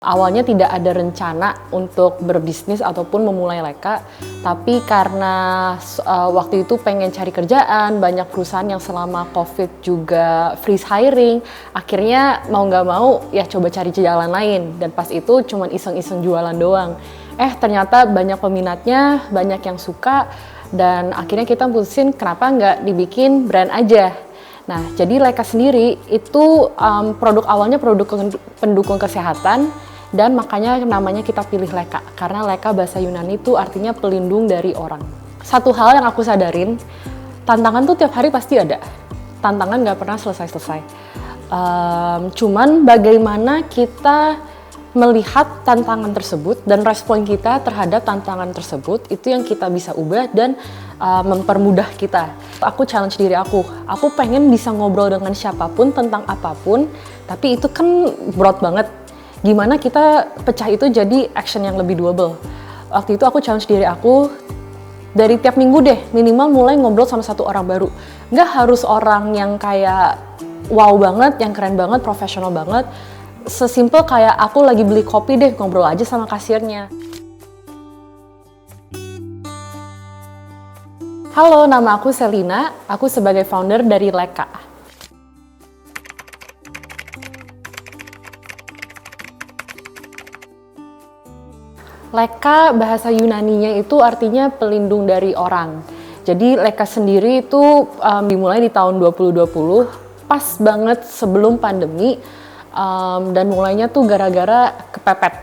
Awalnya tidak ada rencana untuk berbisnis ataupun memulai Leka, tapi karena waktu itu pengen cari kerjaan, banyak perusahaan yang selama COVID juga freeze hiring, akhirnya mau nggak mau ya coba cari jalan lain, dan pas itu cuman iseng-iseng jualan doang. Ternyata banyak peminatnya, banyak yang suka, dan akhirnya kita putusin kenapa nggak dibikin brand aja. Nah, jadi Leka sendiri itu produk awalnya produk pendukung kesehatan, dan makanya namanya kita pilih Leka, karena Leka bahasa Yunani itu artinya pelindung dari orang. Satu hal yang aku sadarin, tantangan tuh tiap hari pasti ada. Tantangan nggak pernah selesai-selesai. Cuman bagaimana kita melihat tantangan tersebut dan respon kita terhadap tantangan tersebut, itu yang kita bisa ubah dan mempermudah kita. Aku challenge diri aku pengen bisa ngobrol dengan siapapun tentang apapun, tapi itu kan broad banget. Gimana kita pecah itu jadi action yang lebih doable. Waktu itu aku challenge diri aku, dari tiap minggu deh minimal mulai ngobrol sama satu orang baru. Nggak harus orang yang kayak wow banget, yang keren banget, profesional banget. Sesimpel kayak aku lagi beli kopi deh, ngobrol aja sama kasirnya. Halo, nama aku Selina, aku sebagai founder dari Leka. Leka bahasa Yunaninya itu artinya pelindung dari orang. Jadi Leka sendiri itu dimulai di tahun 2020, pas banget sebelum pandemi, dan mulainya tuh gara-gara kepepet.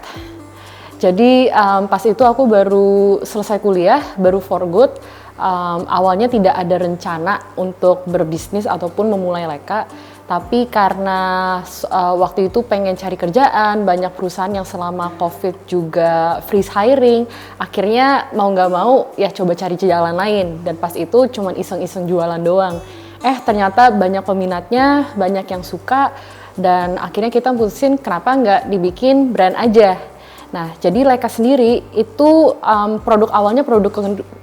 Jadi pas itu aku baru selesai kuliah, baru for good. Awalnya tidak ada rencana untuk berbisnis ataupun memulai Leka, tapi karena waktu itu pengen cari kerjaan, banyak perusahaan yang selama COVID juga freeze hiring, akhirnya mau nggak mau ya coba cari jalan lain, dan pas itu cuman iseng-iseng jualan doang. Ternyata banyak peminatnya, banyak yang suka, dan akhirnya kita putusin kenapa nggak dibikin brand aja. Nah, jadi Leka sendiri itu produk awalnya produk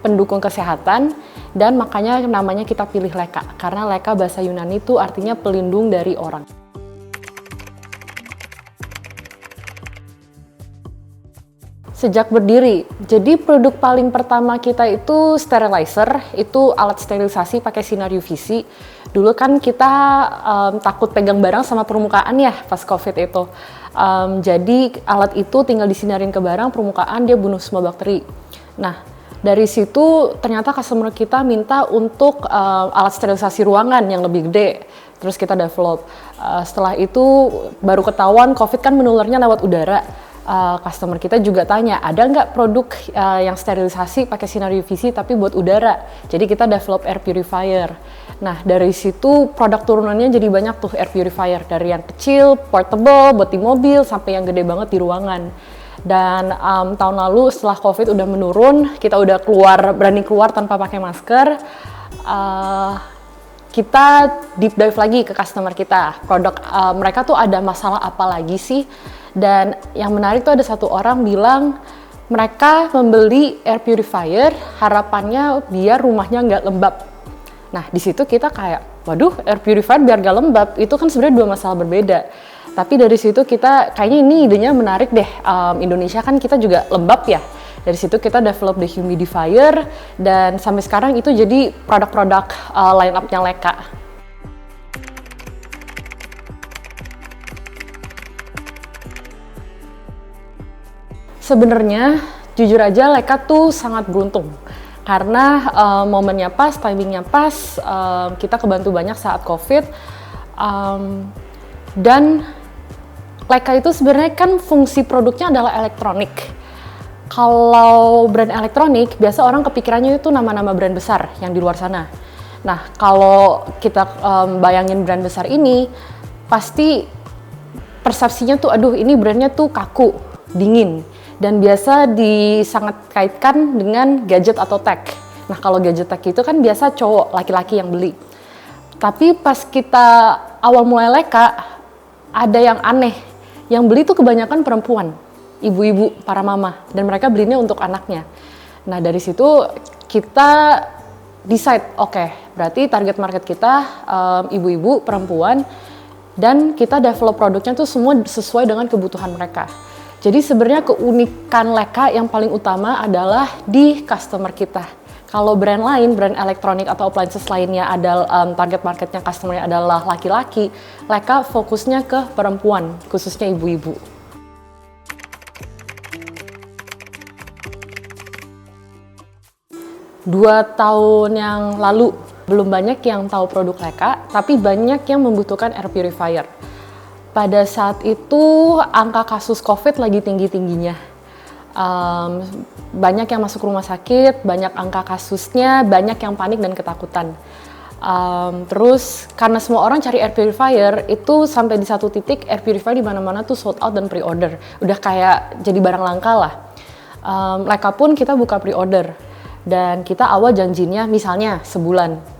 pendukung kesehatan, dan makanya namanya kita pilih Leka, karena Leka bahasa Yunani itu artinya pelindung dari orang. Sejak berdiri, jadi produk paling pertama kita itu sterilizer, itu alat sterilisasi pakai sinar UVC. Dulu kan kita takut pegang barang sama permukaan ya pas COVID itu. Jadi alat itu tinggal disinarin ke barang, permukaan dia bunuh semua bakteri. Nah, dari situ ternyata customer kita minta untuk alat sterilisasi ruangan yang lebih gede. Terus kita develop. Setelah itu baru ketahuan COVID kan menularnya lewat udara. Customer kita juga tanya, ada nggak produk yang sterilisasi pakai sinar UVC tapi buat udara? Jadi kita develop air purifier. Nah, dari situ produk turunannya jadi banyak tuh air purifier, dari yang kecil, portable, buat di mobil, sampai yang gede banget di ruangan. Dan tahun lalu setelah COVID udah menurun, kita udah berani keluar tanpa pakai masker. Kita deep dive lagi ke customer kita, produk mereka tuh ada masalah apa lagi sih? Dan yang menarik tuh ada satu orang bilang mereka membeli air purifier harapannya biar rumahnya nggak lembab. Nah, di situ kita kayak, waduh, air purifier biar nggak lembab, itu kan sebenarnya dua masalah berbeda. Tapi dari situ kita kayaknya ini idenya menarik deh. Indonesia kan kita juga lembab ya. Dari situ kita develop the humidifier, dan sampai sekarang itu jadi produk-produk line up-nya Leka. Sebenarnya jujur aja Leka tuh sangat beruntung karena momennya pas, timingnya pas, kita kebantu banyak saat COVID, dan Leka itu sebenarnya kan fungsi produknya adalah elektronik. Kalau brand elektronik biasa orang kepikirannya itu nama-nama brand besar yang di luar sana. Nah, kalau kita bayangin brand besar ini, pasti persepsinya tuh aduh ini brandnya tuh kaku, dingin. Dan biasa sangat kaitkan dengan gadget atau tech. Nah, kalau gadget tech itu kan biasa cowok, laki-laki yang beli. Tapi pas kita awal mulai Leka, ada yang aneh. Yang beli tuh kebanyakan perempuan, ibu-ibu, para mama. Dan mereka belinya untuk anaknya. Nah, dari situ kita decide, oke, berarti target market kita ibu-ibu, perempuan. Dan kita develop produknya tuh semua sesuai dengan kebutuhan mereka. Jadi sebenarnya keunikan Leica yang paling utama adalah di customer kita. Kalau brand lain, brand elektronik atau appliances lainnya ada target marketnya customernya adalah laki-laki, Leica fokusnya ke perempuan, khususnya ibu-ibu. Dua tahun yang lalu belum banyak yang tahu produk Leica, tapi banyak yang membutuhkan air purifier. Pada saat itu angka kasus COVID lagi tinggi-tingginya. Banyak yang masuk rumah sakit, banyak angka kasusnya, banyak yang panik dan ketakutan. Terus karena semua orang cari air purifier, itu sampai di satu titik air purifier di mana-mana tuh sold out dan pre-order. Udah kayak jadi barang langka lah. Leica pun kita buka pre-order dan kita awal janjinya misalnya sebulan.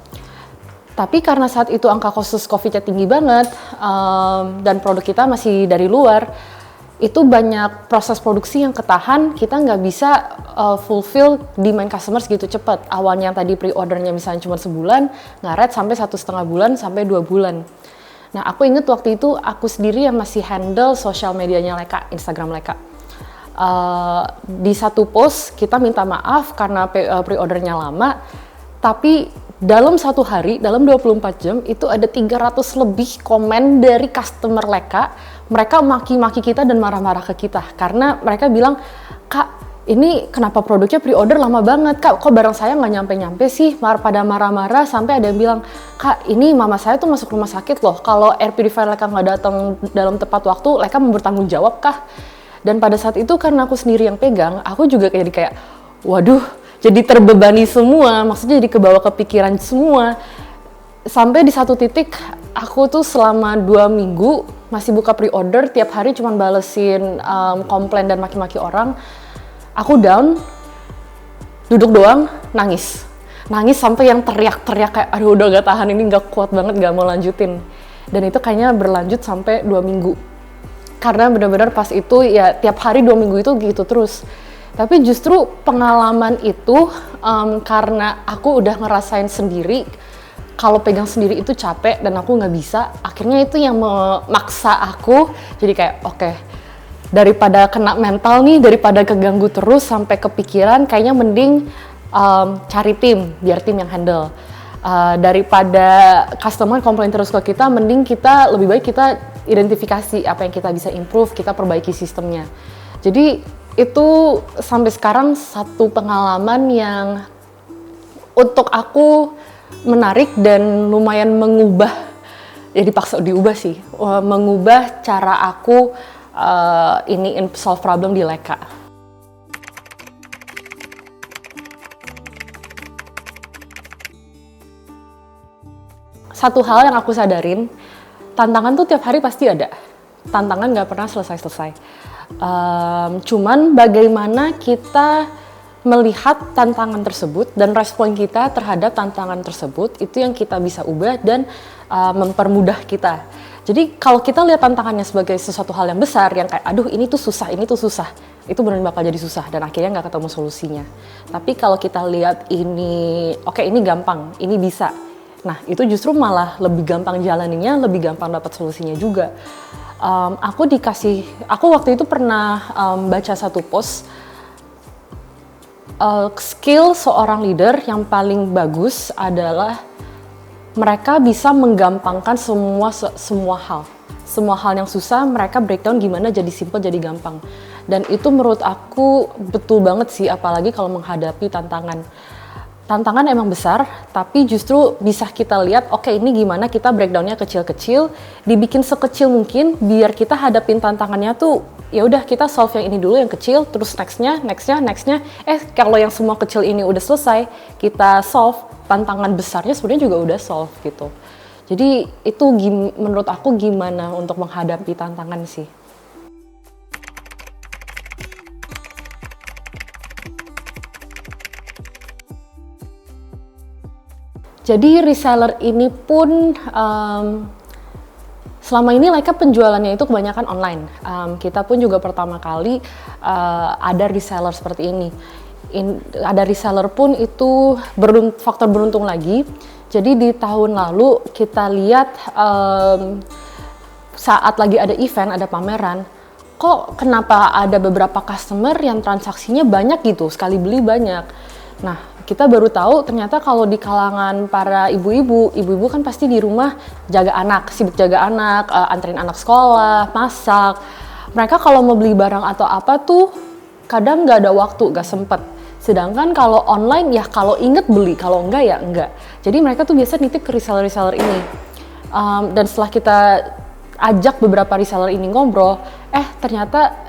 Tapi karena saat itu angka kasus COVID-nya tinggi banget dan produk kita masih dari luar, itu banyak proses produksi yang ketahan, kita nggak bisa fulfill demand customers gitu cepat. Awalnya yang tadi pre-ordernya misalnya cuma sebulan, ngaret sampai 1,5 bulan sampai 2 bulan. Nah aku inget waktu itu aku sendiri yang masih handle sosial medianya Leica, Instagram Leica. Di satu post kita minta maaf karena pre-ordernya lama, tapi dalam satu hari, dalam 24 jam, itu ada 300 lebih komen dari customer Leica. Mereka maki-maki kita dan marah-marah ke kita. Karena mereka bilang, Kak, ini kenapa produknya pre-order lama banget? Kak, kok barang saya nggak nyampe-nyampe sih? Pada marah-marah, sampai ada yang bilang, Kak, ini mama saya tuh masuk rumah sakit loh. Kalau air purifier Leica nggak datang dalam tepat waktu, Leica mau bertanggung jawab kah? Dan pada saat itu karena aku sendiri yang pegang, aku juga kayak waduh, jadi terbebani semua, maksudnya jadi kebawa kepikiran semua. Sampai di satu titik, aku tuh selama 2 minggu masih buka pre-order, tiap hari cuma balesin komplain dan maki-maki orang. Aku down, duduk doang, nangis. Nangis sampai yang teriak-teriak kayak, aduh udah gak tahan, ini gak kuat banget, gak mau lanjutin. Dan itu kayaknya berlanjut sampai 2 minggu. Karena benar-benar pas itu ya tiap hari 2 minggu itu gitu terus. Tapi justru pengalaman itu karena aku udah ngerasain sendiri kalau pegang sendiri itu capek dan aku nggak bisa, akhirnya itu yang memaksa aku jadi kayak oke, daripada kena mental nih, daripada keganggu terus sampai kepikiran, kayaknya mending cari tim, biar tim yang handle. Daripada customer komplain terus ke kita, mending kita lebih baik kita identifikasi apa yang kita bisa improve, kita perbaiki sistemnya. Jadi itu sampai sekarang satu pengalaman yang untuk aku menarik dan lumayan mengubah, ya dipaksa diubah sih, mengubah cara aku ini solve problem di Leica. Satu hal yang aku sadarin, tantangan tuh tiap hari pasti ada. Tantangan nggak pernah selesai-selesai. Cuman bagaimana kita melihat tantangan tersebut dan respon kita terhadap tantangan tersebut, itu yang kita bisa ubah dan mempermudah kita. Jadi kalau kita lihat tantangannya sebagai sesuatu hal yang besar, yang kayak aduh ini tuh susah, itu benar bakal jadi susah dan akhirnya nggak ketemu solusinya. Tapi kalau kita lihat ini, oke, ini gampang, ini bisa. Nah itu justru malah lebih gampang jalaninnya, lebih gampang dapat solusinya juga. Aku waktu itu pernah baca satu post, skill seorang leader yang paling bagus adalah mereka bisa menggampangkan semua hal. Semua hal yang susah mereka breakdown gimana jadi simple, jadi gampang. Dan itu menurut aku betul banget sih, apalagi kalau menghadapi tantangan. Tantangan emang besar, tapi justru bisa kita lihat, oke, ini gimana kita breakdownnya kecil-kecil, dibikin sekecil mungkin, biar kita hadapin tantangannya tuh, ya udah kita solve yang ini dulu yang kecil, terus nextnya, kalau yang semua kecil ini udah selesai, kita solve, tantangan besarnya sebenarnya juga udah solve gitu. Jadi itu menurut aku gimana untuk menghadapi tantangan sih. Jadi reseller ini pun selama ini Leica penjualannya itu kebanyakan online. Kita pun juga pertama kali ada reseller seperti ini. Ada reseller pun itu faktor beruntung lagi. Jadi di tahun lalu kita lihat saat lagi ada event, ada pameran, kok kenapa ada beberapa customer yang transaksinya banyak gitu, sekali beli banyak. Nah, kita baru tahu ternyata kalau di kalangan para ibu-ibu kan pasti di rumah jaga anak, sibuk jaga anak, anterin anak sekolah, masak. Mereka kalau mau beli barang atau apa tuh kadang nggak ada waktu, nggak sempet. Sedangkan kalau online ya kalau inget beli, kalau enggak ya enggak. Jadi mereka tuh biasa nitip ke reseller-reseller ini. Dan setelah kita ajak beberapa reseller ini ngobrol, ternyata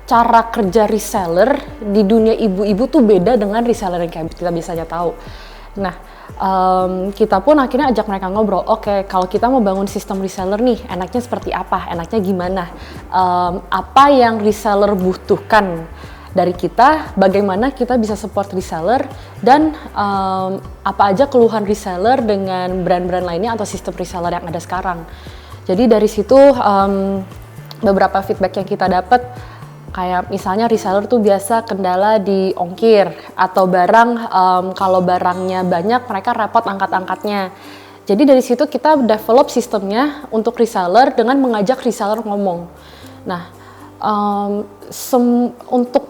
cara kerja reseller di dunia ibu-ibu tuh beda dengan reseller yang kayak kita biasanya tahu. Nah, kita pun akhirnya ajak mereka ngobrol, oke, kalau kita mau bangun sistem reseller nih, enaknya seperti apa, enaknya gimana, apa yang reseller butuhkan dari kita, bagaimana kita bisa support reseller, dan apa aja keluhan reseller dengan brand-brand lainnya atau sistem reseller yang ada sekarang. Jadi dari situ beberapa feedback yang kita dapat, kayak misalnya reseller tuh biasa kendala di ongkir atau barang, kalau barangnya banyak mereka repot angkat-angkatnya. Jadi dari situ kita develop sistemnya untuk reseller dengan mengajak reseller ngomong. Nah, untuk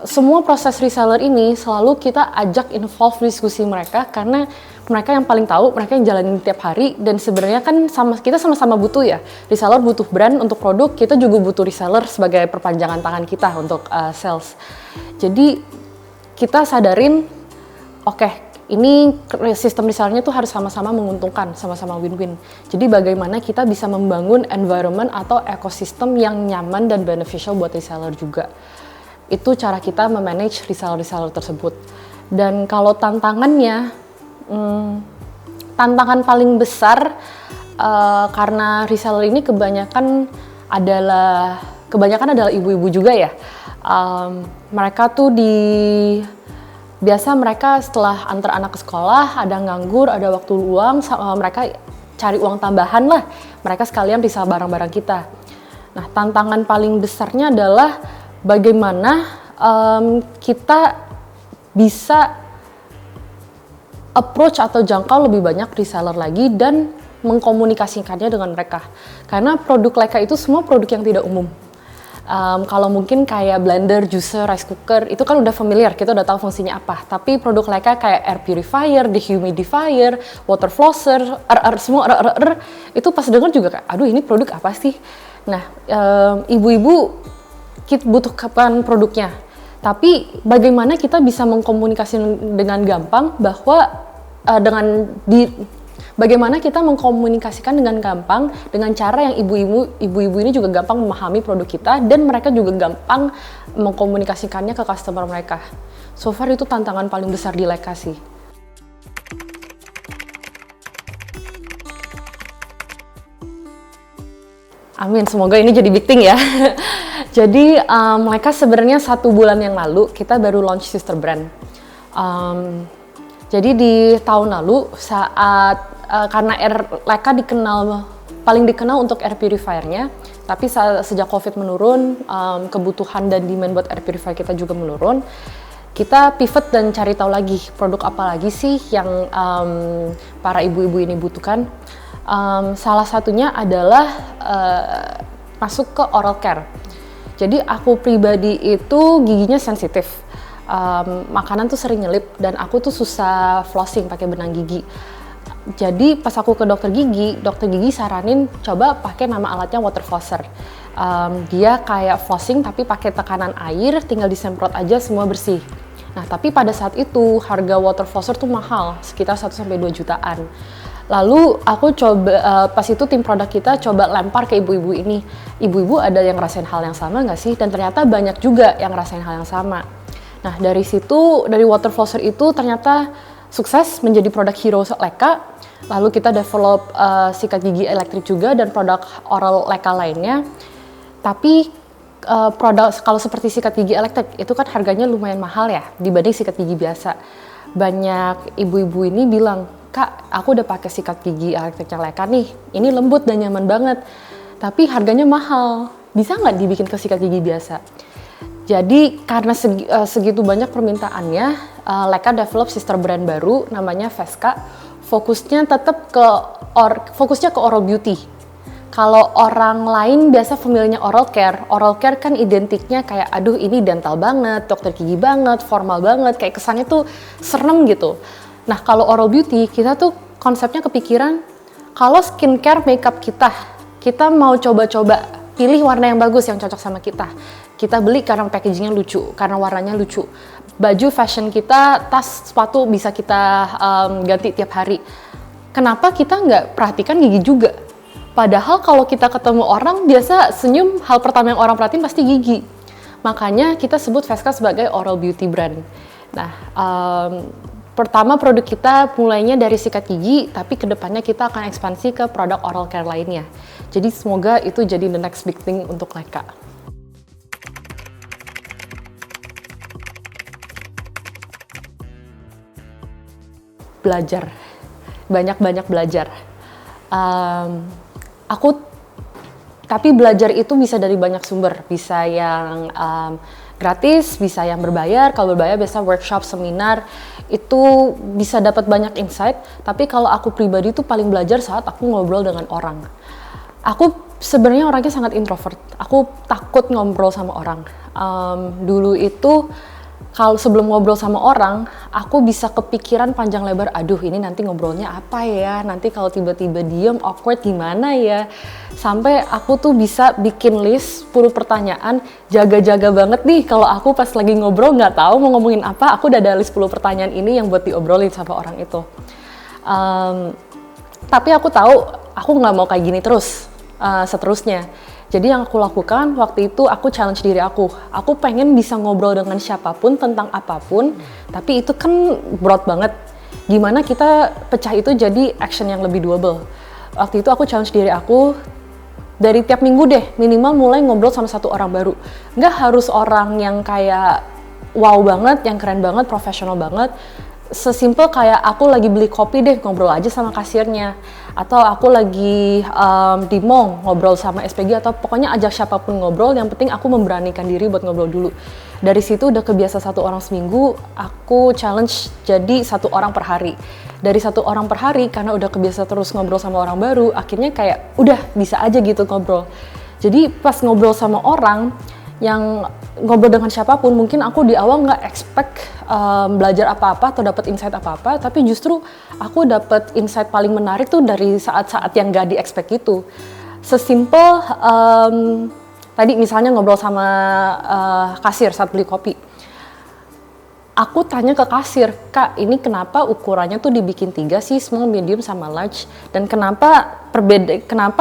semua proses reseller ini selalu kita ajak involve diskusi mereka, karena mereka yang paling tahu, mereka yang jalanin tiap hari, dan sebenarnya kan kita sama-sama butuh ya. Reseller butuh brand untuk produk, kita juga butuh reseller sebagai perpanjangan tangan kita untuk sales. Jadi kita sadarin, oke, ini sistem resellernya tuh harus sama-sama menguntungkan, sama-sama win-win. Jadi bagaimana kita bisa membangun environment atau ekosistem yang nyaman dan beneficial buat reseller juga. Itu cara kita memanage reseller-reseller tersebut. Dan kalau tantangannya, tantangan paling besar karena reseller ini kebanyakan adalah ibu-ibu juga ya. Mereka tuh biasa mereka setelah antar anak ke sekolah, ada nganggur, ada waktu luang, mereka cari uang tambahan lah. Mereka sekalian resell barang-barang kita. Nah, tantangan paling besarnya adalah bagaimana kita bisa approach atau jangkau lebih banyak reseller lagi dan mengkomunikasikannya dengan mereka. Karena produk Leica itu semua produk yang tidak umum. Kalau mungkin kayak blender, juicer, rice cooker, itu kan udah familiar, kita udah tahu fungsinya apa. Tapi produk Leica kayak air purifier, dehumidifier, water flosser, semua itu pas denger juga kayak, aduh ini produk apa sih? Nah, ibu-ibu kita butuh kapan produknya. Tapi bagaimana kita bisa mengkomunikasikan dengan gampang bahwa bagaimana kita mengkomunikasikan dengan gampang dengan cara yang ibu-ibu ini juga gampang memahami produk kita, dan mereka juga gampang mengkomunikasikannya ke customer mereka. So far itu tantangan paling besar di Leica sih. Amin, semoga ini jadi big thing ya. Jadi mereka sebenarnya 1 bulan yang lalu kita baru launch sister brand. Jadi di tahun lalu saat karena Leica paling dikenal untuk air purifiernya, tapi sejak COVID menurun, kebutuhan dan demand buat air purifier kita juga menurun. Kita pivot dan cari tahu lagi produk apa lagi sih yang para ibu-ibu ini butuhkan. Salah satunya adalah masuk ke oral care. Jadi aku pribadi itu giginya sensitif, makanan tuh sering nyelip dan aku tuh susah flossing pakai benang gigi. Jadi pas aku ke dokter gigi saranin coba pakai nama alatnya water flosser. Dia kayak flossing tapi pakai tekanan air, tinggal disemprot aja semua bersih. Nah tapi pada saat itu harga water flosser tuh mahal, sekitar 1-2 jutaan. Lalu aku coba, pas itu tim produk kita coba lempar ke ibu-ibu ini. Ibu-ibu ada yang ngerasain hal yang sama nggak sih? Dan ternyata banyak juga yang ngerasain hal yang sama. Nah dari situ, dari water flosser itu ternyata sukses menjadi produk hero Leica. Lalu kita develop sikat gigi elektrik juga dan produk oral Leica lainnya. Tapi produk kalau seperti sikat gigi elektrik itu kan harganya lumayan mahal ya dibanding sikat gigi biasa. Banyak ibu-ibu ini bilang, Kak, aku udah pakai sikat gigi elektriknya Leica nih, ini lembut dan nyaman banget, tapi harganya mahal, bisa nggak dibikin ke sikat gigi biasa? Jadi karena segitu banyak permintaannya, Leica develop sister brand baru namanya Vesca, fokusnya tetap ke oral beauty. Kalau orang lain biasa familiarnya oral care kan identiknya kayak aduh ini dental banget, dokter gigi banget, formal banget, kayak kesannya tuh serem gitu. Nah kalau oral beauty kita tuh konsepnya kepikiran kalau skincare makeup kita mau coba-coba pilih warna yang bagus yang cocok sama kita. Kita beli karena packagingnya lucu, karena warnanya lucu. Baju fashion kita, tas, sepatu bisa kita ganti tiap hari. Kenapa kita nggak perhatikan gigi juga? Padahal kalau kita ketemu orang, biasa senyum, hal pertama yang orang perhatiin pasti gigi. Makanya kita sebut Vesca sebagai oral beauty brand. Nah, pertama produk kita mulainya dari sikat gigi, tapi kedepannya kita akan ekspansi ke produk oral care lainnya. Jadi semoga itu jadi the next big thing untuk Leka. Belajar, banyak-banyak belajar. Tapi belajar itu bisa dari banyak sumber, bisa yang gratis, bisa yang berbayar. Kalau berbayar biasa workshop, seminar, itu bisa dapat banyak insight. Tapi kalau aku pribadi tuh paling belajar saat aku ngobrol dengan orang. Aku sebenarnya orangnya sangat introvert, aku takut ngobrol sama orang. Dulu itu kalau sebelum ngobrol sama orang, aku bisa kepikiran panjang lebar, aduh ini nanti ngobrolnya apa ya, nanti kalau tiba-tiba diem, awkward gimana ya. Sampai aku tuh bisa bikin list 10 pertanyaan, jaga-jaga banget nih kalau aku pas lagi ngobrol nggak tahu mau ngomongin apa, aku udah ada list 10 pertanyaan ini yang buat diobrolin sama orang itu. Tapi aku tahu, aku nggak mau kayak gini terus, seterusnya. Jadi yang aku lakukan waktu itu aku challenge diri aku pengen bisa ngobrol dengan siapapun tentang apapun, tapi itu kan broad banget. Gimana kita pecah itu jadi action yang lebih doable. Waktu itu aku challenge diri aku, dari tiap minggu deh minimal mulai ngobrol sama satu orang baru. Nggak harus orang yang kayak wow banget, yang keren banget, profesional banget. Sesimpel kayak aku lagi beli kopi deh, ngobrol aja sama kasirnya. Atau aku lagi di mall ngobrol sama SPG, atau pokoknya ajak siapapun ngobrol, yang penting aku memberanikan diri buat ngobrol dulu. Dari situ udah kebiasa 1 orang seminggu, aku challenge jadi 1 orang per hari. Dari 1 orang per hari, karena udah kebiasa terus ngobrol sama orang baru, akhirnya kayak udah bisa aja gitu ngobrol. Jadi pas ngobrol sama orang, yang ngobrol dengan siapapun, mungkin aku di awal nggak expect belajar apa-apa atau dapat insight apa-apa, tapi justru aku dapat insight paling menarik tuh dari saat-saat yang nggak di-expect itu. Sesimpel tadi misalnya ngobrol sama kasir saat beli kopi. Aku tanya ke kasir, Kak, ini kenapa ukurannya tuh dibikin 3 sih, small, medium, sama large? Dan kenapa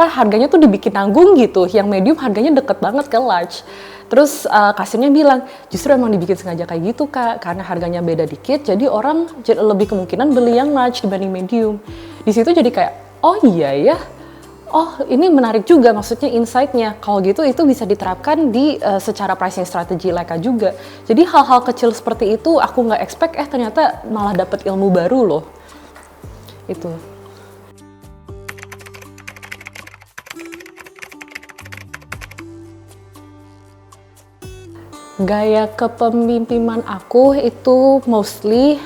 harganya tuh dibikin nanggung gitu, yang medium harganya deket banget ke large? Terus kasirnya bilang, justru emang dibikin sengaja kayak gitu, Kak, karena harganya beda dikit, jadi orang lebih kemungkinan beli yang large dibanding medium. Di situ jadi kayak, oh iya ya, oh ini menarik juga, maksudnya insight-nya. Kalau gitu itu bisa diterapkan di secara pricing strategi Leka juga. Jadi hal-hal kecil seperti itu aku nggak expect, ternyata malah dapet ilmu baru loh. Itu. Gaya kepemimpinan aku itu mostly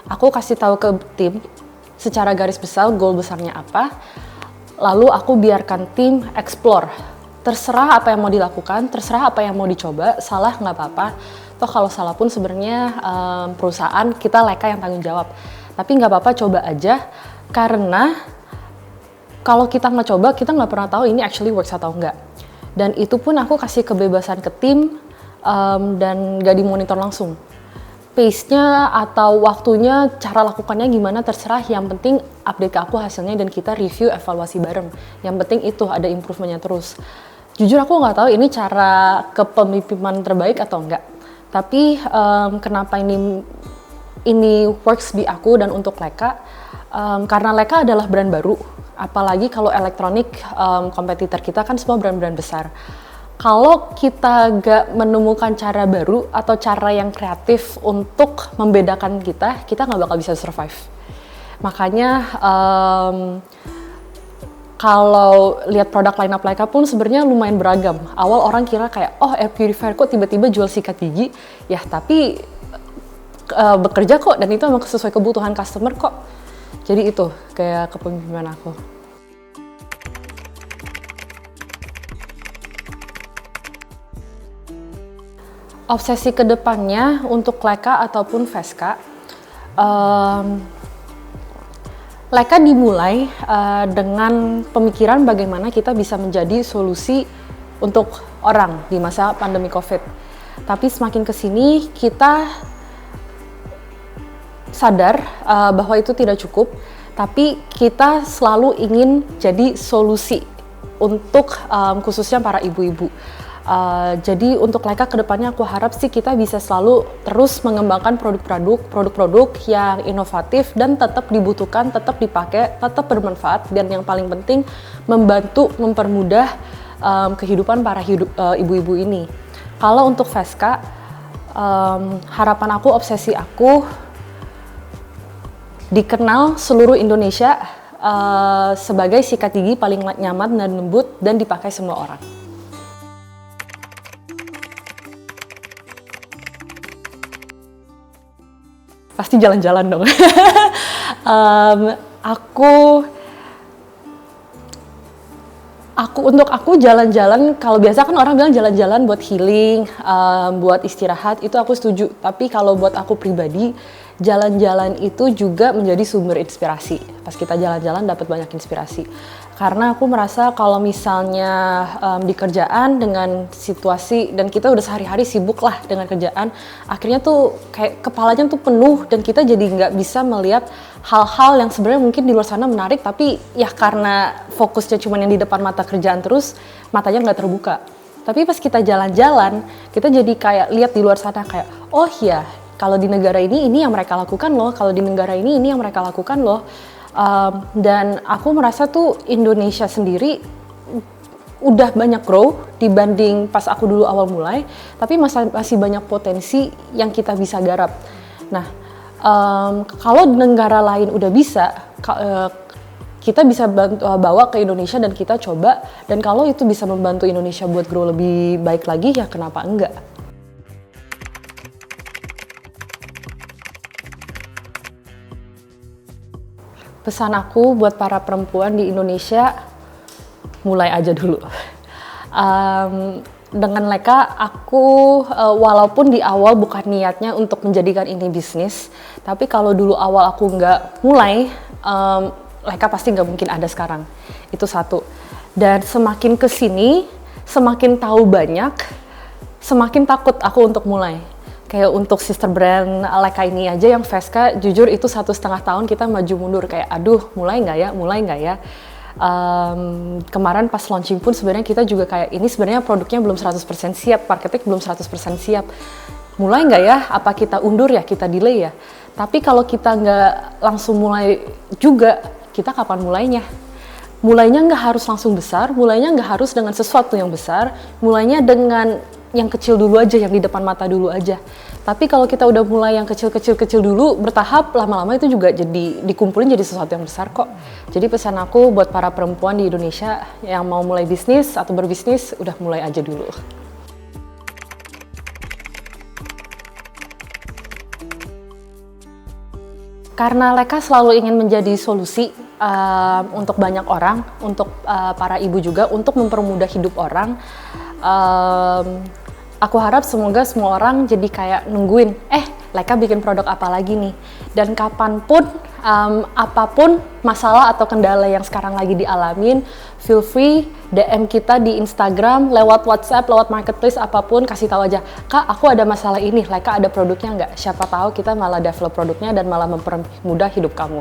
aku kasih tahu ke tim secara garis besar goal besarnya apa, lalu aku biarkan tim explore. Terserah apa yang mau dilakukan, terserah apa yang mau dicoba, salah nggak apa-apa. Toh kalau salah pun sebenarnya perusahaan kita Leka yang tanggung jawab. Tapi nggak apa-apa, coba aja, karena kalau kita nggak coba, kita nggak pernah tahu ini actually works atau enggak. Dan itu pun aku kasih kebebasan ke tim dan nggak dimonitor langsung. Pace-nya atau waktunya, cara lakukannya gimana terserah, yang penting update ke aku hasilnya dan kita review evaluasi bareng. Yang penting itu ada improve-nya terus. Jujur aku nggak tahu ini cara kepemimpinan terbaik atau enggak. Tapi kenapa ini works di aku dan untuk Leka, karena Leka adalah brand baru. Apalagi kalau elektronik, kompetitor kita kan semua brand-brand besar. Kalau kita gak menemukan cara baru atau cara yang kreatif untuk membedakan kita gak bakal bisa survive. Makanya kalau lihat produk line up Leka pun sebenarnya lumayan beragam. Awal orang kira kayak, oh air purifier kok tiba-tiba jual sikat gigi? Ya tapi bekerja kok, dan itu emang sesuai kebutuhan customer kok. Jadi itu kayak kepemimpinan aku. Obsesi kedepannya untuk Leka ataupun Veska, Leka dimulai dengan pemikiran bagaimana kita bisa menjadi solusi untuk orang di masa pandemi COVID. Tapi semakin kesini kita sadar bahwa itu tidak cukup, tapi kita selalu ingin jadi solusi untuk khususnya para ibu-ibu. Jadi untuk Leka kedepannya aku harap sih kita bisa selalu terus mengembangkan produk-produk yang inovatif dan tetap dibutuhkan, tetap dipakai, tetap bermanfaat, dan yang paling penting membantu mempermudah kehidupan para ibu-ibu ini. Kalau untuk Veska, harapan aku, obsesi aku dikenal seluruh Indonesia sebagai sikat gigi paling nyaman dan lembut dan dipakai semua orang. Pasti jalan-jalan dong. Untuk aku jalan-jalan, kalau biasa kan orang bilang jalan-jalan buat healing, buat istirahat, itu aku setuju. Tapi kalau buat aku pribadi, jalan-jalan itu juga menjadi sumber inspirasi. Pas kita jalan-jalan dapat banyak inspirasi. Karena aku merasa kalau misalnya di kerjaan dengan situasi, dan kita udah sehari-hari sibuk lah dengan kerjaan, akhirnya tuh kayak kepalanya tuh penuh dan kita jadi nggak bisa melihat hal-hal yang sebenarnya mungkin di luar sana menarik, tapi ya karena fokusnya cuma yang di depan mata kerjaan terus, matanya nggak terbuka. Tapi pas kita jalan-jalan, kita jadi kayak lihat di luar sana kayak, oh iya, kalau di negara ini yang mereka lakukan loh, kalau di negara ini yang mereka lakukan loh. Dan aku merasa tuh Indonesia sendiri udah banyak grow dibanding pas aku dulu awal mulai, tapi masih banyak potensi yang kita bisa garap. Nah, kalau negara lain udah bisa, kita bisa bawa ke Indonesia dan kita coba, dan kalau itu bisa membantu Indonesia buat grow lebih baik lagi, ya kenapa enggak? Pesan aku buat para perempuan di Indonesia, mulai aja dulu. Dengan Leka, aku walaupun di awal bukan niatnya untuk menjadikan ini bisnis, tapi kalau dulu awal aku nggak mulai, Leka pasti nggak mungkin ada sekarang. Itu satu. Dan semakin kesini, semakin tahu banyak, semakin takut aku untuk mulai. Kayak untuk sister brand Leka ini aja yang Veska, jujur itu 1,5 tahun kita maju mundur. Kayak aduh, mulai nggak ya? Kemarin pas launching pun sebenarnya kita juga kayak ini sebenarnya produknya belum 100% siap, marketing belum 100% siap. Mulai nggak ya? Apa kita undur ya? Kita delay ya? Tapi kalau kita nggak langsung mulai juga, kita kapan mulainya? Mulainya nggak harus langsung besar, mulainya nggak harus dengan sesuatu yang besar, mulainya dengan yang kecil dulu aja, yang di depan mata dulu aja. Tapi kalau kita udah mulai yang kecil dulu, bertahap, lama-lama itu juga jadi dikumpulin jadi sesuatu yang besar kok. Jadi pesan aku buat para perempuan di Indonesia yang mau mulai bisnis atau berbisnis, udah mulai aja dulu. Karena Leka selalu ingin menjadi solusi untuk banyak orang, untuk para ibu juga, untuk mempermudah hidup orang. Aku harap semoga semua orang jadi kayak nungguin, Leka bikin produk apa lagi nih? Dan kapanpun, apapun masalah atau kendala yang sekarang lagi dialamin, feel free DM kita di Instagram, lewat WhatsApp, lewat marketplace, apapun, kasih tahu aja, Kak, aku ada masalah ini, Leka ada produknya nggak? Siapa tahu kita malah develop produknya dan malah mempermudah hidup kamu.